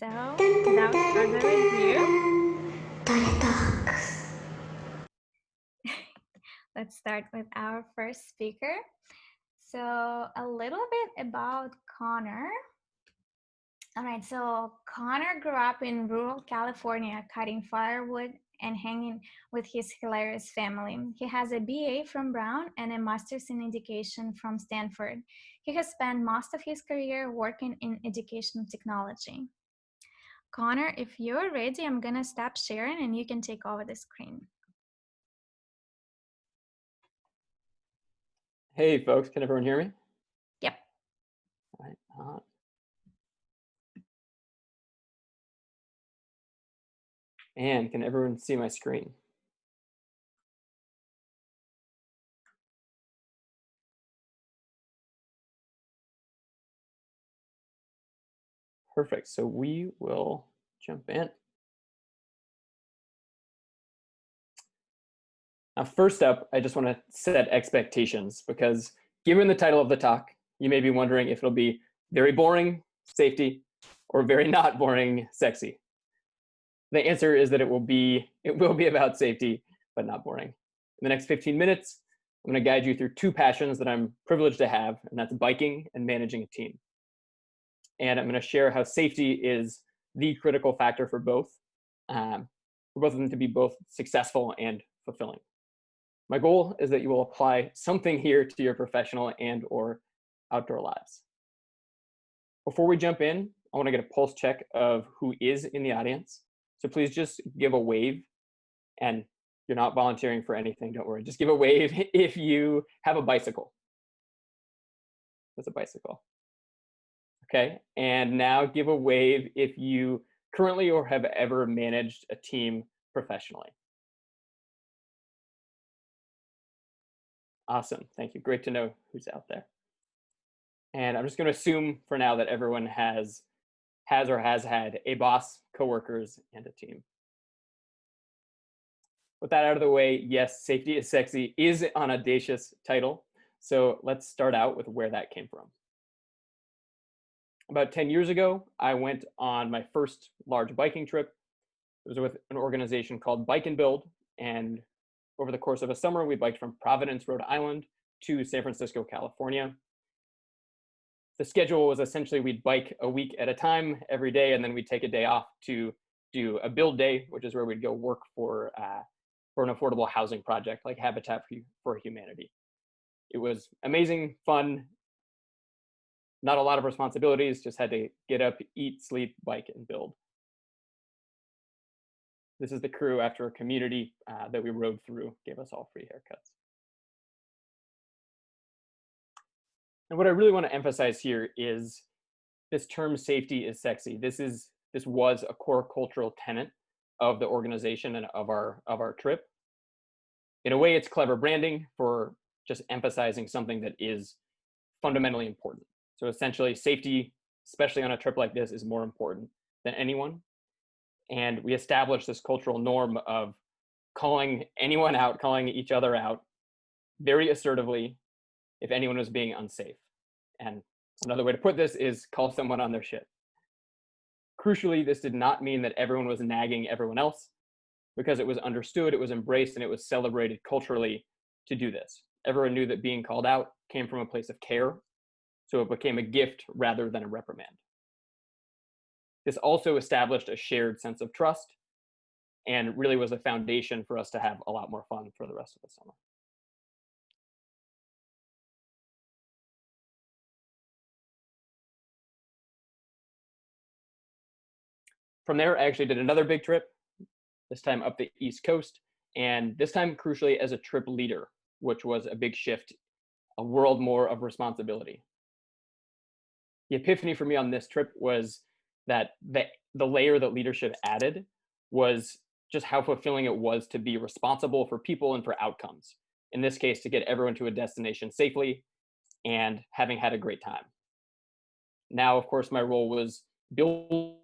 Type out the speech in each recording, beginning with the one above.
So, without further ado, let's start with our first speaker. So, a little bit about Connor. All right, so Connor grew up in rural California, cutting firewood and hanging with his hilarious family. He has a BA from Brown and a master's in education from Stanford. He has spent most of his career working in educational technology. Connor, if you're ready, I'm gonna stop sharing and you can take over the screen. Hey folks, can everyone hear me? Yep. All right. And can everyone see my screen? Perfect, so we will jump in. Now, first up, I just want to set expectations because given the title of the talk, you may be wondering if it'll be very boring, safety, or very not boring, sexy. The answer is that it will be about safety, but not boring. In the next 15 minutes, I'm going to guide you through two passions that I'm privileged to have, and that's biking and managing a team. And I'm going to share how safety is the critical factor for both of them to be both successful and fulfilling. My goal is that you will apply something here to your professional and or outdoor lives. Before we jump in, I want to get a pulse check of who is in the audience. So please just give a wave, and you're not volunteering for anything, don't worry. Just give a wave if you have a bicycle. That's a bicycle. Okay, and now give a wave if you currently or have ever managed a team professionally. Awesome, thank you. Great to know who's out there. And I'm just going to assume for now that everyone has or has had a boss, coworkers, and a team. With that out of the way, yes, Safety is Sexy is an audacious title. So let's start out with where that came from. About 10 years ago, I went on my first large biking trip. It was with an organization called Bike and Build. And over the course of a summer, we biked from Providence, Rhode Island to San Francisco, California. The schedule was essentially we'd bike a week at a time every day, and then we'd take a day off to do a build day, which is where we'd go work for an affordable housing project like Habitat for Humanity. It was amazing, fun, not a lot of responsibilities, just had to get up, eat, sleep, bike, and build. This is the crew after a community that we rode through, gave us all free haircuts. And what I really want to emphasize here is this term safety is sexy. This was a core cultural tenet of the organization and of our trip. In a way, it's clever branding for just emphasizing something that is fundamentally important. So essentially, safety, especially on a trip like this, is more important than anyone. And we established this cultural norm of calling anyone out, calling each other out very assertively if anyone was being unsafe. And another way to put this is call someone on their shit. Crucially, this did not mean that everyone was nagging everyone else, because it was understood, it was embraced, and it was celebrated culturally to do this. Everyone knew that being called out came from a place of care, so it became a gift rather than a reprimand. This also established a shared sense of trust and really was a foundation for us to have a lot more fun for the rest of the summer. From there, I actually did another big trip, this time up the East Coast, and this time crucially as a trip leader, which was a big shift, a world more of responsibility. The epiphany for me on this trip was that the layer that leadership added was just how fulfilling it was to be responsible for people and for outcomes. In this case, to get everyone to a destination safely and having had a great time. Now, of course, my role was building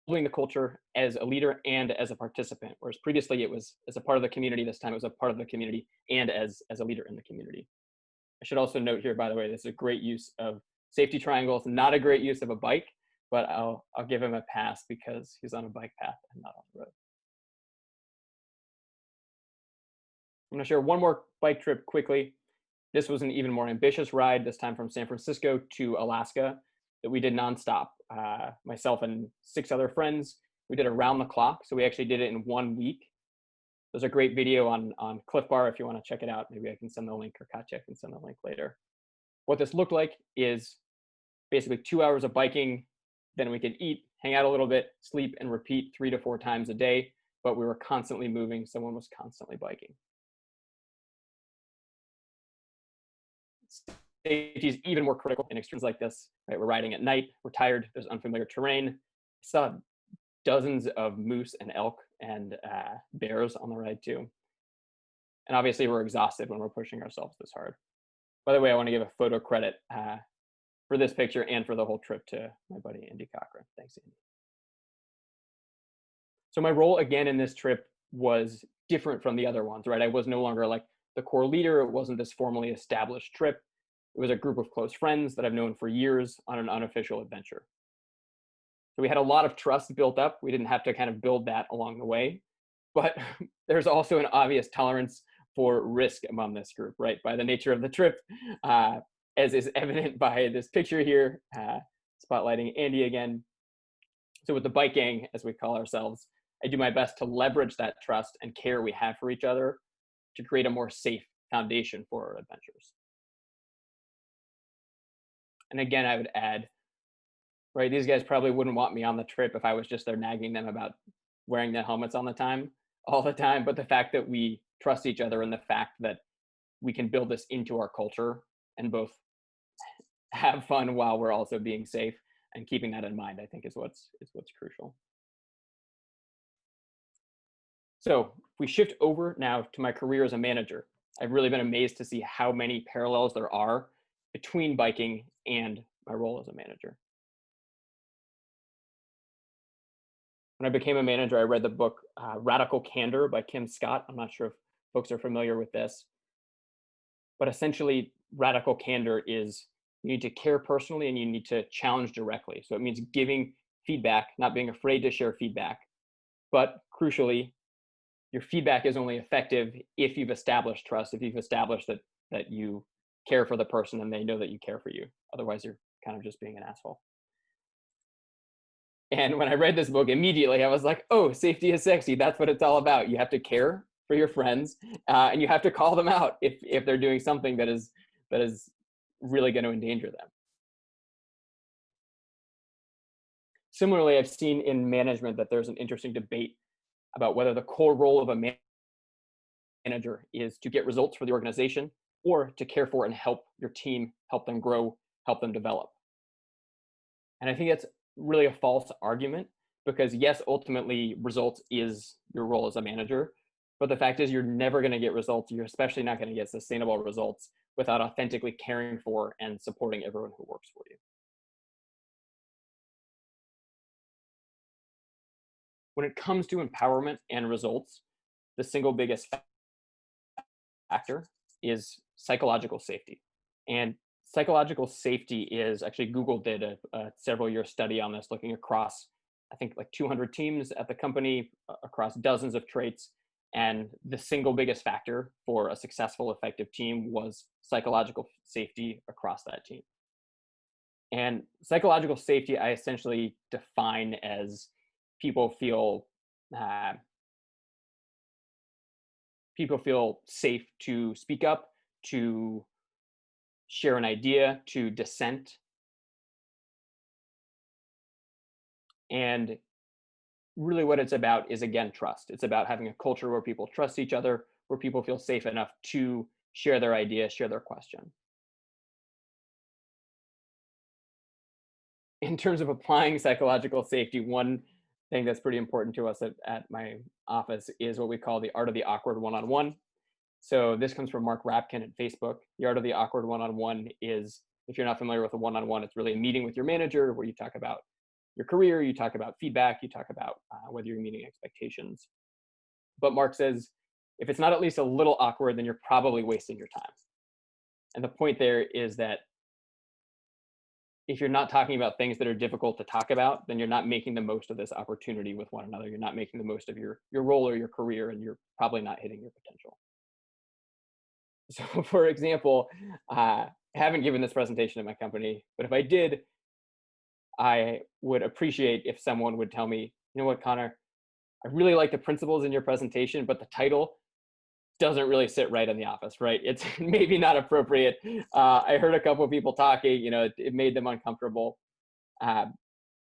the culture as a leader and as a participant, whereas previously it was as a part of the community. This time it was a part of the community and as a leader in the community. I should also note here, by the way, this is a great use of safety triangles, not a great use of a bike, but I'll give him a pass because he's on a bike path and not on the road. I'm going to share one more bike trip quickly. This was an even more ambitious ride, this time from San Francisco to Alaska, that we did nonstop. Myself and 6 other friends, we did around the clock. So we actually did it in 1 week. There's a great video on Cliff Bar if you want to check it out. Maybe I can send the link, or Katya can send the link later. What this looked like is basically 2 hours of biking. Then we could eat, hang out a little bit, sleep, and repeat 3 to 4 times a day. But we were constantly moving. Someone was constantly biking. Safety is even more critical in extremes like this, right? We're riding at night, we're tired, there's unfamiliar terrain. I saw dozens of moose and elk and bears on the ride too. And obviously we're exhausted when we're pushing ourselves this hard. By the way, I want to give a photo credit for this picture and for the whole trip to my buddy Andy Cochran. Thanks, Andy. So my role again in this trip was different from the other ones, right? I was no longer like the core leader. It wasn't this formally established trip. It was a group of close friends that I've known for years on an unofficial adventure. So we had a lot of trust built up. We didn't have to kind of build that along the way, but there's also an obvious tolerance for risk among this group, right? By the nature of the trip, as is evident by this picture here, spotlighting Andy again. So with the bike gang, as we call ourselves, I do my best to leverage that trust and care we have for each other to create a more safe foundation for our adventures. And again, I would add, right, these guys probably wouldn't want me on the trip if I was just there nagging them about wearing their helmets all the time. But the fact that we trust each other and the fact that we can build this into our culture and both have fun while we're also being safe and keeping that in mind, I think is what's crucial. So if we shift over now to my career as a manager, I've really been amazed to see how many parallels there are between biking and my role as a manager. When I became a manager, I read the book Radical Candor by Kim Scott. I'm not sure if folks are familiar with this, but essentially radical candor is you need to care personally and you need to challenge directly. So it means giving feedback, not being afraid to share feedback, but crucially, your feedback is only effective if you've established trust, if you've established that you care for the person and they know that you care for you. Otherwise, you're kind of just being an asshole. And when I read this book, immediately I was like, oh, safety is sexy. That's what it's all about. You have to care for your friends and you have to call them out if they're doing something that is really going to endanger them. Similarly, I've seen in management that there's an interesting debate about whether the core role of a manager is to get results for the organization or to care for and help your team, help them grow, help them develop. And I think that's really a false argument because yes, ultimately results is your role as a manager, but the fact is you're never going to get results. You're especially not going to get sustainable results without authentically caring for and supporting everyone who works for you. When it comes to empowerment and results, the single biggest factor is psychological safety. And psychological safety is actually Google did a several-year study on this, looking across, I think, like 200 teams at the company, across dozens of traits. And the single biggest factor for a successful, effective team was psychological safety across that team. And psychological safety, I essentially define as people feel safe to speak up, to share an idea, to dissent. And really what it's about is, again, trust. It's about having a culture where people trust each other, where people feel safe enough to share their idea, share their question. In terms of applying psychological safety, one thing that's pretty important to us at my office is what we call the art of the awkward one-on-one. So this comes from Mark Rapkin at Facebook. The art of the awkward one-on-one is, if you're not familiar with a one-on-one, it's really a meeting with your manager where you talk about your career, you talk about feedback, you talk about whether you're meeting expectations. But Mark says, if it's not at least a little awkward, then you're probably wasting your time. And the point there is that if you're not talking about things that are difficult to talk about, then you're not making the most of this opportunity with one another. You're not making the most of your role or your career, and you're probably not hitting your potential. So, for example, I haven't given this presentation at my company, but if I did, I would appreciate if someone would tell me, you know what, Connor, I really like the principles in your presentation, but the title doesn't really sit right in the office, right? It's maybe not appropriate. I heard a couple of people talking, it made them uncomfortable. And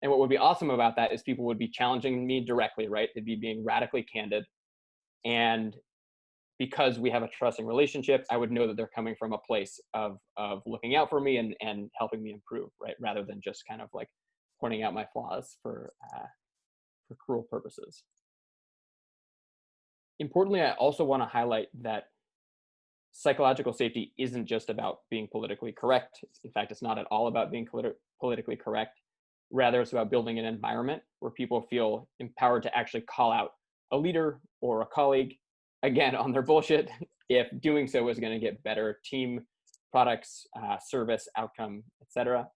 what would be awesome about that is people would be challenging me directly, right? They'd be being radically candid. And because we have a trusting relationship, I would know that they're coming from a place of looking out for me and helping me improve, right? Rather than just kind of like pointing out my flaws for cruel purposes. Importantly, I also want to highlight that psychological safety isn't just about being politically correct. In fact, it's not at all about being politically correct. Rather, it's about building an environment where people feel empowered to actually call out a leader or a colleague, again, on their bullshit, if doing so is going to get better team products, service, outcome, etc.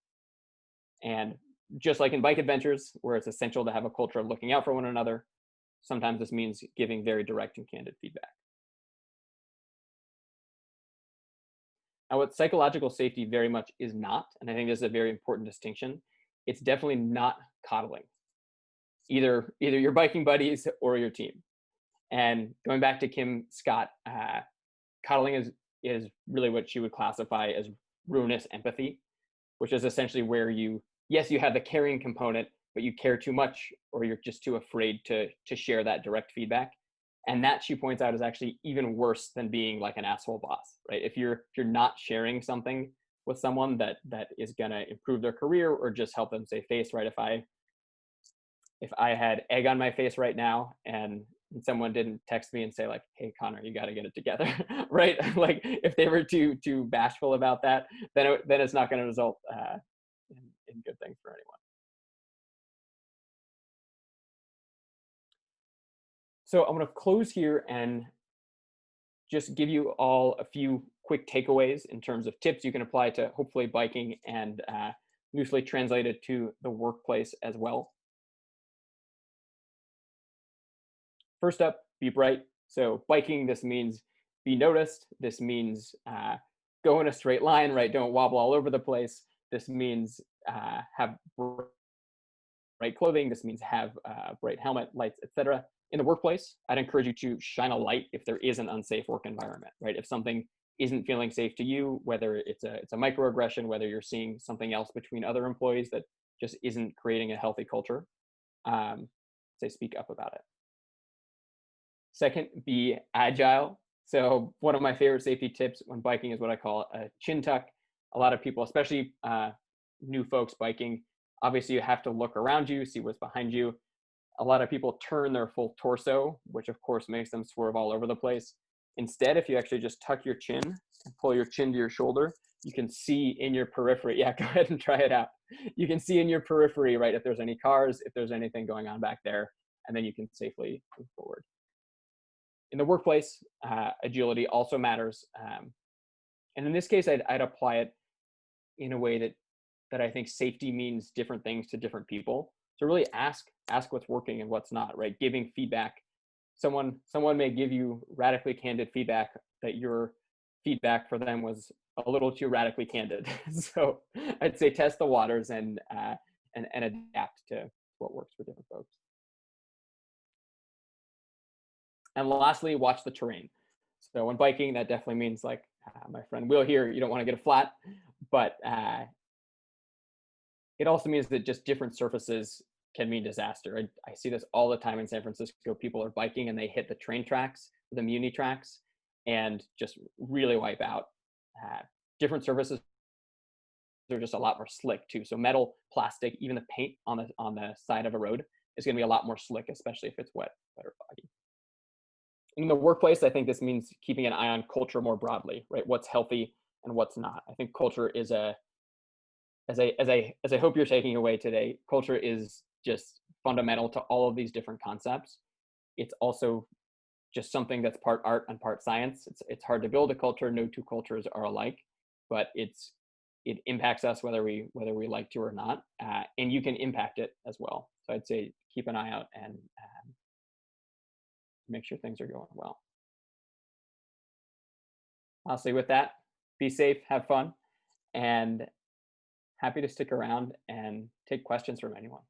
And just like in bike adventures, where it's essential to have a culture of looking out for one another, sometimes this means giving very direct and candid feedback. Now, what psychological safety very much is not, and I think this is a very important distinction, it's definitely not coddling, either your biking buddies or your team. And going back to Kim Scott, coddling is really what she would classify as ruinous empathy, which is essentially where you have the caring component, but you care too much, or you're just too afraid to share that direct feedback. And that, she points out, is actually even worse than being like an asshole boss, right? If you're not sharing something with someone that is gonna improve their career or just help them save face, right? If I had egg on my face right now and someone didn't text me and say like, hey Connor, you got to get it together, right? Like if they were too bashful about that, then it's not going to result in good things for anyone. So I'm going to close here and just give you all a few quick takeaways in terms of tips you can apply to hopefully biking and loosely translate it to the workplace as well. First up, be bright. So biking, this means be noticed. This means go in a straight line, right? Don't wobble all over the place. This means have bright clothing. This means have bright helmet, lights, etc. In the workplace, I'd encourage you to shine a light if there is an unsafe work environment, right? If something isn't feeling safe to you, whether it's a microaggression, whether you're seeing something else between other employees that just isn't creating a healthy culture, say speak up about it. Second, be agile. So one of my favorite safety tips when biking is what I call a chin tuck. A lot of people, especially new folks biking, obviously you have to look around you, see what's behind you. A lot of people turn their full torso, which of course makes them swerve all over the place. Instead, if you actually just tuck your chin and pull your chin to your shoulder, you can see in your periphery. Yeah, go ahead and try it out. You can see in your periphery, right, if there's any cars, if there's anything going on back there, and then you can safely move forward. In the workplace, agility also matters. And in this case, I'd apply it in a way that I think safety means different things to different people. So really ask what's working and what's not, right? Giving feedback. Someone may give you radically candid feedback that your feedback for them was a little too radically candid. So I'd say test the waters and adapt to what works for different folks. And lastly, watch the terrain. So when biking, that definitely means like my friend Will here, you don't want to get a flat, but it also means that just different surfaces can mean disaster. I see this all the time in San Francisco. People are biking and they hit the train tracks, the Muni tracks, and just really wipe out. Different surfaces are just a lot more slick too. So metal, plastic, even the paint on the side of a road is going to be a lot more slick, especially if it's wet or foggy. In the workplace, I think this means keeping an eye on culture more broadly, right? What's healthy and what's not. I think culture is as I hope you're taking away today, culture is just fundamental to all of these different concepts. It's also just something that's part art and part science. It's hard to build a culture. No two cultures are alike, but it's it impacts us whether we like to or not, and you can impact it as well. So I'd say keep an eye out and make sure things are going well. Honestly, with that, be safe, have fun, and happy to stick around and take questions from anyone.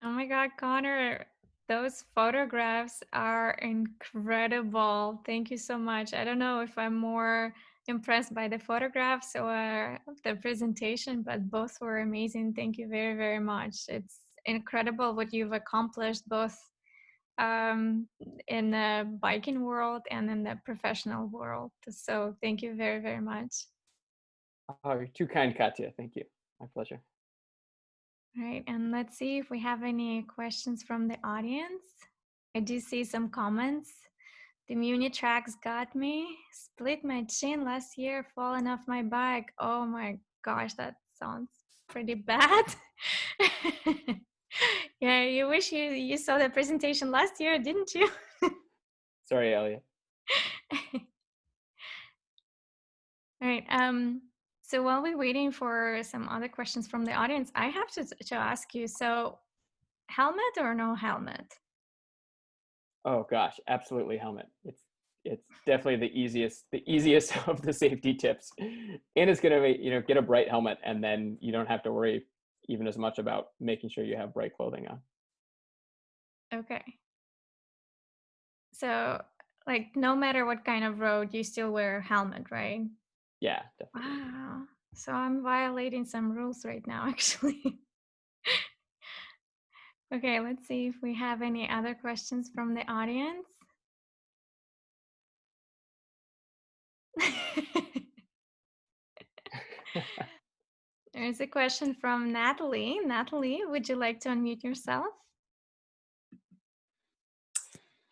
Oh my God, Connor, those photographs are incredible. Thank you so much. I don't know if I'm more impressed by the photographs or the presentation, but both were amazing. Thank you very, very much. It's incredible what you've accomplished both in the biking world and in the professional world. So thank you very, very much. Oh, you're too kind, Katya. Thank you. My pleasure. All right, and let's see if we have any questions from the audience. I do see some comments. The Muni tracks got me. Split my chin last year, fallen off my bike. Oh my gosh, that sounds pretty bad. Yeah, you wish you saw the presentation last year, didn't you? Sorry, Elliot. All right. So while we're waiting for some other questions from the audience, I have to ask you, so helmet or no helmet? Oh gosh, absolutely helmet. It's definitely the easiest of the safety tips, and it's gonna make, get a bright helmet, and then you don't have to worry even as much about making sure you have bright clothing on. Okay. So like no matter what kind of road, you still wear a helmet, right? Yeah, definitely. Wow. So I'm violating some rules right now, actually. Okay, let's see if we have any other questions from the audience. There's a question from Natalie. Natalie, would you like to unmute yourself?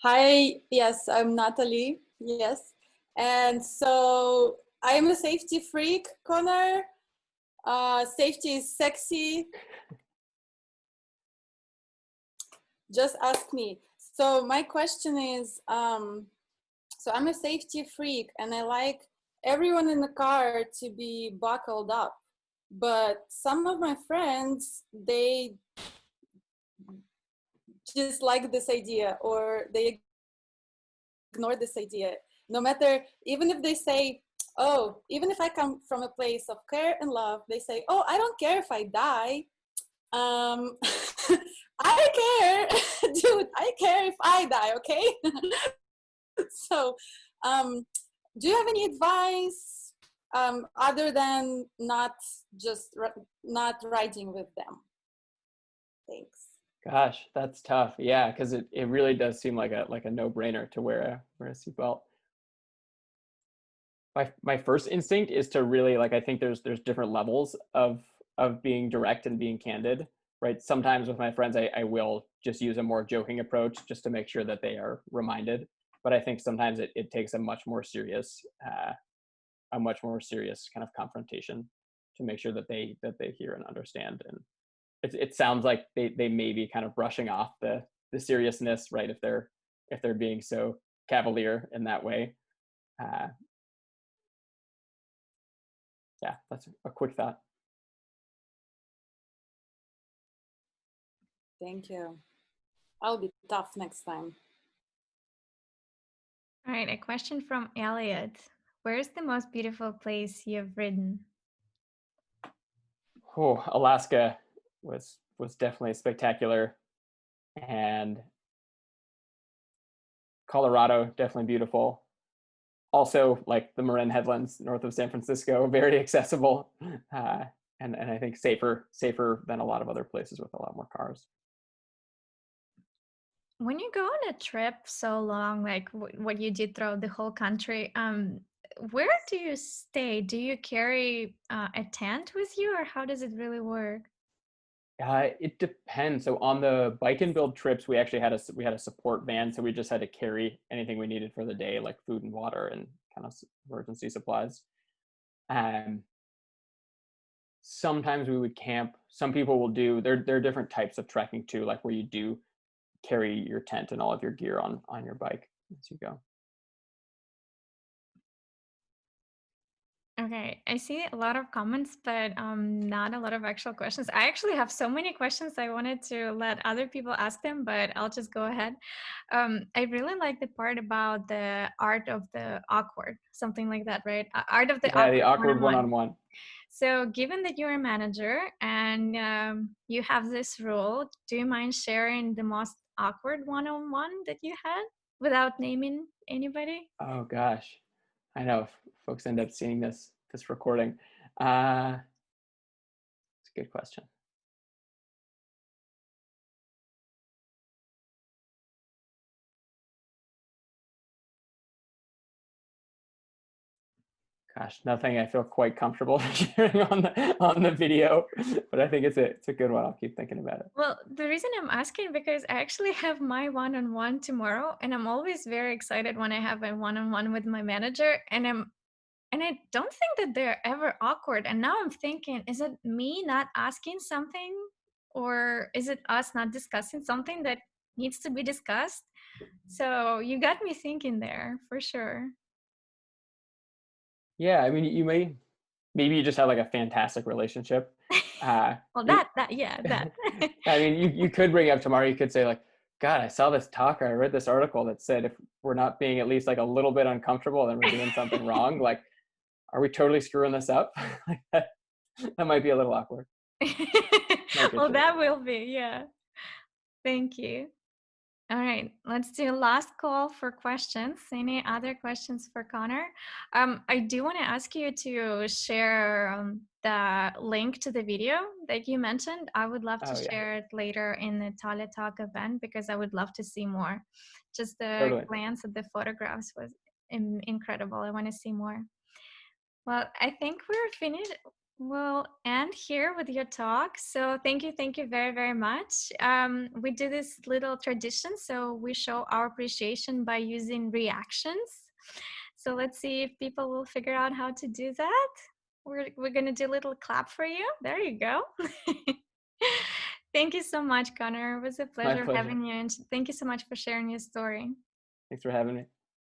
Hi, yes, I'm Natalie, yes. And so I'm a safety freak, Connor. Safety is sexy. Just ask me. So my question is, so I'm a safety freak and I like everyone in the car to be buckled up. But some of my friends, they just like this idea or they ignore this idea. No matter, even if they say, oh, even if I come from a place of care and love, they say, oh, I don't care if I die. I care, dude, I care if I die, okay? So, do you have any advice other than not riding with them? Thanks. Gosh, that's tough. Yeah, because it really does seem like a no-brainer to wear a seatbelt. My first instinct is to really, like, I think there's different levels of being direct and being candid, right? Sometimes with my friends, I will just use a more joking approach just to make sure that they are reminded. But I think sometimes it takes a much more serious kind of confrontation to make sure that they hear and understand. And it sounds like they may be kind of brushing off the seriousness, right? If they're being so cavalier in that way. Yeah, that's a quick thought. Thank you. I'll be tough next time. All right, a question from Elliot. Where's the most beautiful place you've ridden? Oh, Alaska was definitely spectacular, and Colorado definitely beautiful. Also, like the Marin Headlands north of San Francisco, very accessible, and I think safer than a lot of other places with a lot more cars. When you go on a trip so long, like what you did throughout the whole country, where do you stay? Do you carry a tent with you, or how does it really work? It depends. So on the bike and build trips, we actually had a support van, so we just had to carry anything we needed for the day, like food and water and kind of emergency supplies. Sometimes we would camp. Some people will do. There are different types of trekking too, like where you do carry your tent and all of your gear on your bike as you go. Okay, I see a lot of comments, but not a lot of actual questions. I actually have so many questions I wanted to let other people ask them, but I'll just go ahead. I really like the part about the art of the awkward, something like that, right? Art of the Yeah, the awkward awkward one-on-one. one-on-one. So, given that you're a manager and you have this role, do you mind sharing the most awkward one-on-one that you had without naming anybody? Oh gosh, I know folks end up seeing this recording. It's a good question. Gosh, nothing I feel quite comfortable sharing on the video, but I think it's a good one. I'll keep thinking about it. Well, the reason I'm asking because I actually have my one-on-one tomorrow, and I'm always very excited when I have a one-on-one with my manager, and I don't think that they're ever awkward. And now I'm thinking, is it me not asking something, or is it us not discussing something that needs to be discussed? So you got me thinking there for sure. Yeah, I mean, maybe you just have like a fantastic relationship. Well, You, yeah, that. I mean, you could bring it up tomorrow. You could say like, God, I saw this talk or I read this article that said if we're not being at least like a little bit uncomfortable, then we're doing something wrong. Like, are we totally screwing this up? Like that might be a little awkward. Might get Well, you. that will be, yeah. Thank you. All right, let's do last call for questions. Any other questions for Connor? I do want to ask you to share the link to the video that you mentioned. I would love to Oh yeah, share it later in the Tale Talk event because I would love to see more. Just the totally. glance at the photographs was incredible. I want to see more. Well, I think we're finished. We'll end here with your talk. So thank you very, very much. We do this little tradition, so we show our appreciation by using reactions. So let's see if people will figure out how to do that. We're gonna do a little clap for you. There you go. Thank you so much, Connor. It was a My pleasure pleasure. having you, and thank you so much for sharing your story. Thanks for having me.